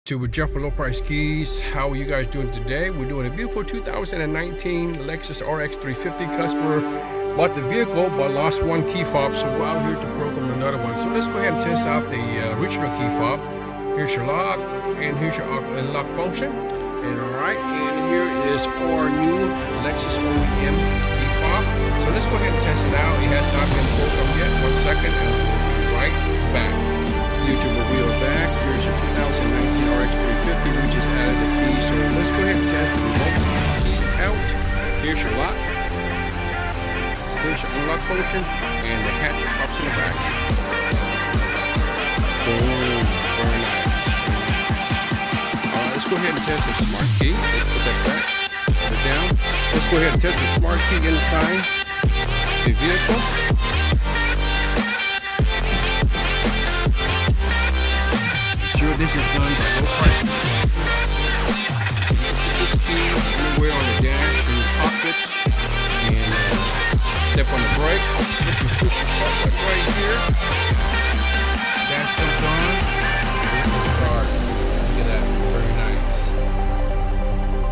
With Jeff for Low Price Keys. How are you guys doing today? We're doing a beautiful 2019 Lexus RX350. Customer bought the vehicle but lost one key fob, so we're out here to program another one. So let's go ahead and test out the original key fob. Here's your lock, and here's your unlock function. And alright, and here is our new Lexus OEM key fob. So let's go ahead and test it out. It has not been programmed yet. 1 second, and we'll be right back. YouTuber wheel back. Here's your 2019 RX350. We just added the key, so let's go ahead and test the remote key out. Here's your lock. Here's your unlock function, and the hatch pops in the back. Boom, very nice. Let's go ahead and test the smart key. Let's put that back, put it down. Let's go ahead and test the smart key inside the vehicle. Sure, this is done by Low Price. Put this key anywhere on the dash, in your pockets, and step on the brake. Push the button right here. Dash comes on. Vehicle start. Look at that.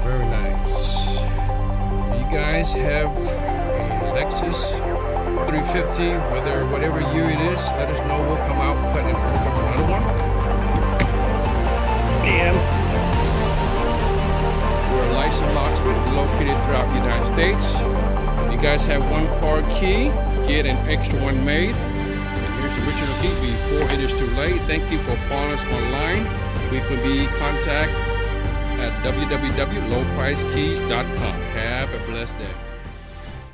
Very nice. You guys have a Lexus 350, whatever year it is, let us know. We'll come out, cut and hook up another one. And we're a licensed locksmith located throughout the United States. You guys have one car key, get an extra one made. And here's the original key before it is too late. Thank you for following us online. We could be contact at www.lowpricekeys.com. Have a blessed day.